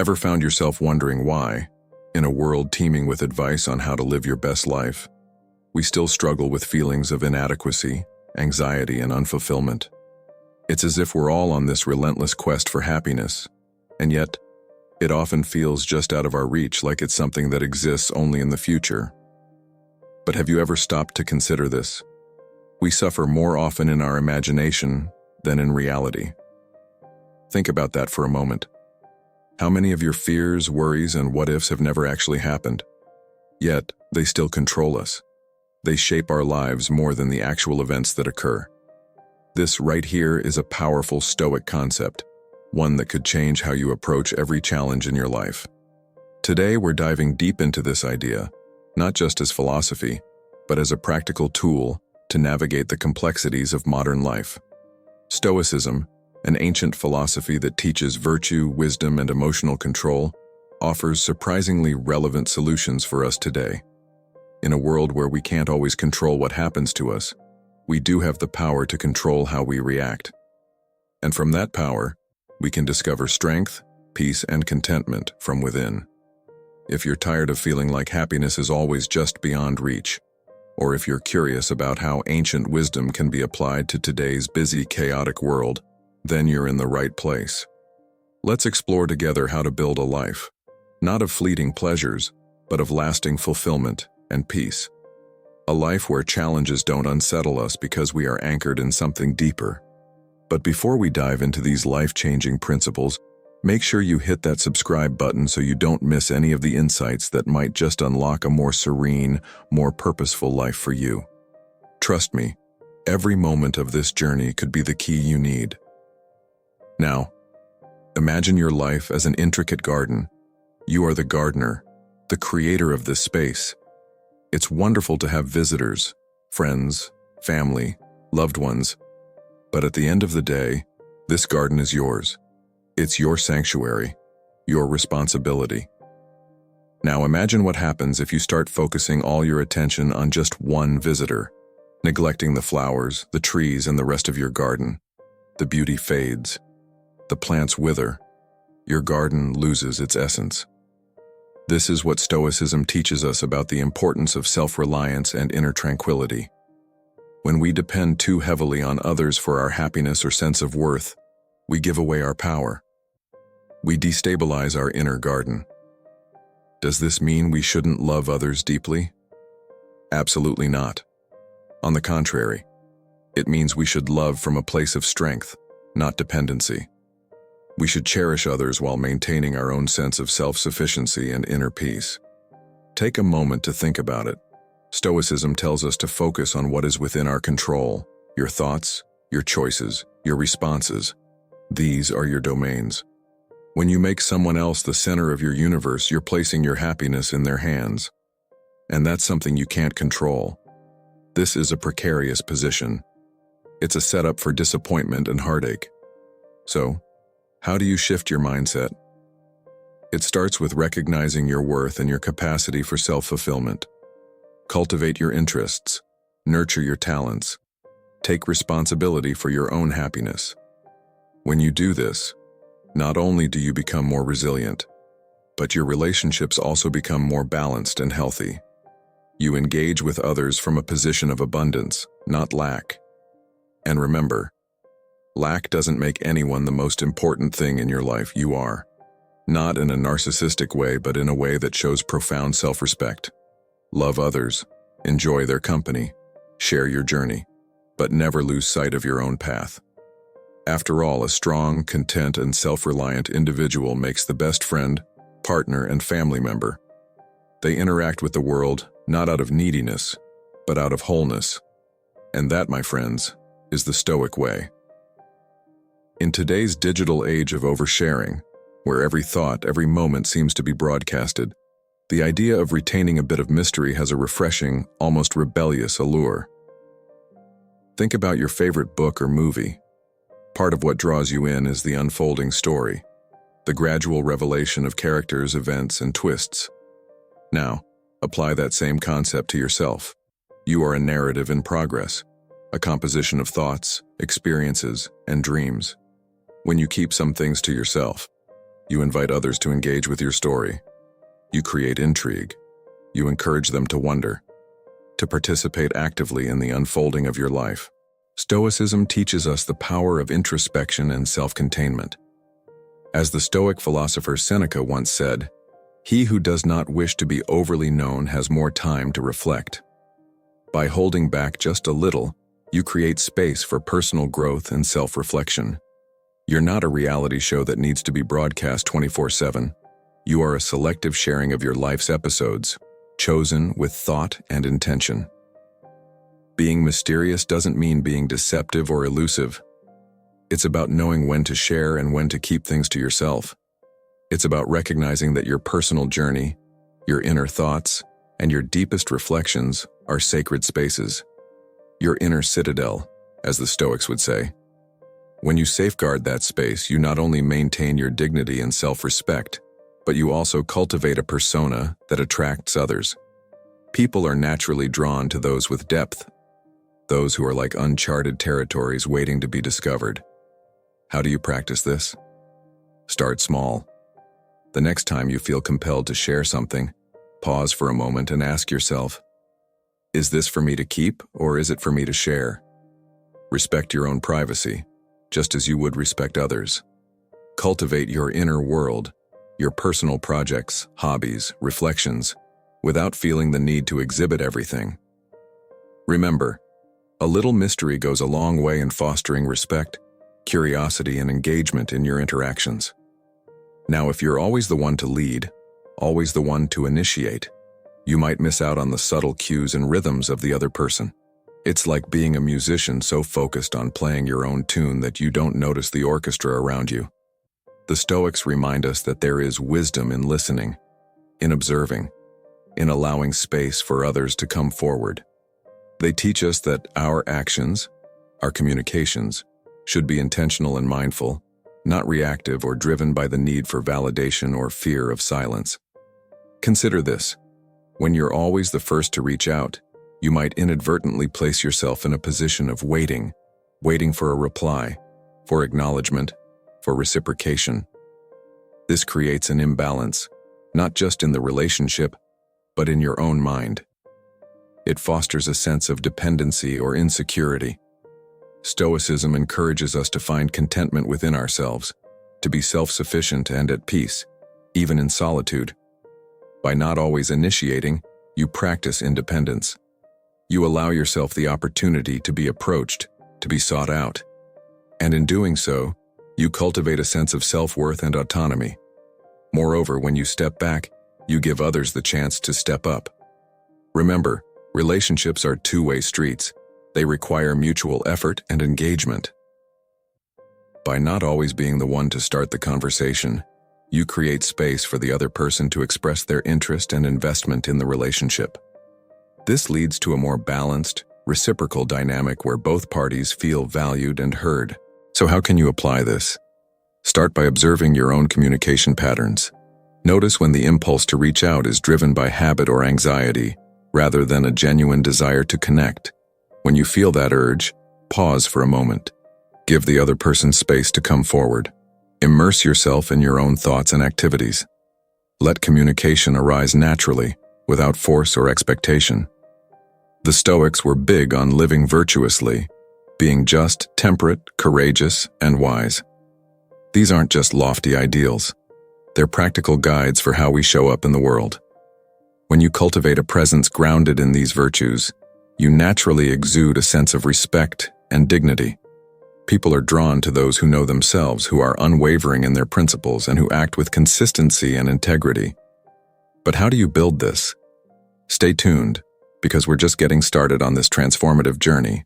Ever found yourself wondering why, in a world teeming with advice on how to live your best life, we still struggle with feelings of inadequacy, anxiety, and unfulfillment? It's as if we're all on this relentless quest for happiness, and yet, it often feels just out of our reach, like it's something that exists only in the future. But have you ever stopped to consider this? We suffer more often in our imagination than in reality. Think about that for a moment. How many of your fears, worries, and what-ifs have never actually happened? Yet, they still control us. They shape our lives more than the actual events that occur. This right here is a powerful Stoic concept, one that could change how you approach every challenge in your life. Today, we're diving deep into this idea, not just as philosophy, but as a practical tool to navigate the complexities of modern life. Stoicism, an ancient philosophy that teaches virtue, wisdom, and emotional control, offers surprisingly relevant solutions for us today. In a world where we can't always control what happens to us, we do have the power to control how we react. And from that power, we can discover strength, peace, and contentment from within. If you're tired of feeling like happiness is always just beyond reach, or if you're curious about how ancient wisdom can be applied to today's busy, chaotic world, then you're in the right place. Let's explore together how to build a life, not of fleeting pleasures, but of lasting fulfillment and peace. A life where challenges don't unsettle us because we are anchored in something deeper. But before we dive into these life-changing principles, make sure you hit that subscribe button so you don't miss any of the insights that might just unlock a more serene, more purposeful life for you. Trust me, every moment of this journey could be the key you need. Now, imagine your life as an intricate garden. You are the gardener, the creator of this space. It's wonderful to have visitors, friends, family, loved ones. But at the end of the day, this garden is yours. It's your sanctuary, your responsibility. Now imagine what happens if you start focusing all your attention on just one visitor, neglecting the flowers, the trees, and the rest of your garden. The beauty fades. The plants wither. Your garden loses its essence. This is what Stoicism teaches us about the importance of self-reliance and inner tranquility. When we depend too heavily on others for our happiness or sense of worth, we give away our power. We destabilize our inner garden. Does this mean we shouldn't love others deeply? Absolutely not. On the contrary, it means we should love from a place of strength, not dependency. We should cherish others while maintaining our own sense of self-sufficiency and inner peace. Take a moment to think about it. Stoicism tells us to focus on what is within our control, your thoughts, your choices, your responses. These are your domains. When you make someone else the center of your universe, you're placing your happiness in their hands. And that's something you can't control. This is a precarious position. It's a setup for disappointment and heartache. So, how do you shift your mindset? It starts with recognizing your worth and your capacity for self-fulfillment. Cultivate your interests, nurture your talents, take responsibility for your own happiness. When you do this, not only do you become more resilient, but your relationships also become more balanced and healthy. You engage with others from a position of abundance, not lack. And remember, lack doesn't make anyone the most important thing in your life. You are. Not in a narcissistic way, but in a way that shows profound self-respect. Love others, enjoy their company, share your journey, but never lose sight of your own path. After all, a strong, content, and self-reliant individual makes the best friend, partner, and family member. They interact with the world not out of neediness, but out of wholeness. And that, my friends, is the Stoic way. In today's digital age of oversharing, where every thought, every moment seems to be broadcasted, the idea of retaining a bit of mystery has a refreshing, almost rebellious allure. Think about your favorite book or movie. Part of what draws you in is the unfolding story, the gradual revelation of characters, events, and twists. Now, apply that same concept to yourself. You are a narrative in progress, a composition of thoughts, experiences, and dreams. When you keep some things to yourself, You invite others to engage with your story. You create intrigue. You encourage them to wonder, to participate actively in the unfolding of your life. Stoicism teaches us the power of introspection and self-containment. As the Stoic philosopher Seneca once said, "He who does not wish to be overly known has more time to reflect." By holding back just a little, you create space for personal growth and self-reflection. You're not a reality show that needs to be broadcast 24/7. You are a selective sharing of your life's episodes, chosen with thought and intention. Being mysterious doesn't mean being deceptive or elusive. It's about knowing when to share and when to keep things to yourself. It's about recognizing that your personal journey, your inner thoughts, and your deepest reflections are sacred spaces. Your inner citadel, as the Stoics would say. When you safeguard that space, you not only maintain your dignity and self-respect, but you also cultivate a persona that attracts others. People are naturally drawn to those with depth, those who are like uncharted territories waiting to be discovered. How do you practice this? Start small. The next time you feel compelled to share something, pause for a moment and ask yourself, is this for me to keep or is it for me to share? Respect your own privacy, just as you would respect others. Cultivate your inner world, your personal projects, hobbies, reflections, without feeling the need to exhibit everything. Remember, a little mystery goes a long way in fostering respect, curiosity, and engagement in your interactions. Now, if you're always the one to lead, always the one to initiate, you might miss out on the subtle cues and rhythms of the other person. It's like being a musician so focused on playing your own tune that you don't notice the orchestra around you. The Stoics remind us that there is wisdom in listening, in observing, in allowing space for others to come forward. They teach us that our actions, our communications, should be intentional and mindful, not reactive or driven by the need for validation or fear of silence. Consider this. When you're always the first to reach out, you might inadvertently place yourself in a position of waiting for a reply, for acknowledgement, for reciprocation. This creates an imbalance, not just in the relationship, but in your own mind. It fosters a sense of dependency or insecurity. Stoicism encourages us to find contentment within ourselves, to be self-sufficient and at peace, even in solitude. By not always initiating, you practice independence. You allow yourself the opportunity to be approached, to be sought out. And in doing so, you cultivate a sense of self-worth and autonomy. Moreover, when you step back, you give others the chance to step up. Remember, relationships are two-way streets. They require mutual effort and engagement. By not always being the one to start the conversation, you create space for the other person to express their interest and investment in the relationship. This leads to a more balanced, reciprocal dynamic where both parties feel valued and heard. So how can you apply this? Start by observing your own communication patterns. Notice when the impulse to reach out is driven by habit or anxiety, rather than a genuine desire to connect. When you feel that urge, pause for a moment. Give the other person space to come forward. Immerse yourself in your own thoughts and activities. Let communication arise naturally, without force or expectation. The Stoics were big on living virtuously, being just, temperate, courageous, and wise. These aren't just lofty ideals. They're practical guides for how we show up in the world. When you cultivate a presence grounded in these virtues, you naturally exude a sense of respect and dignity. People are drawn to those who know themselves, who are unwavering in their principles, and who act with consistency and integrity. But how do you build this? Stay tuned, because we're just getting started on this transformative journey.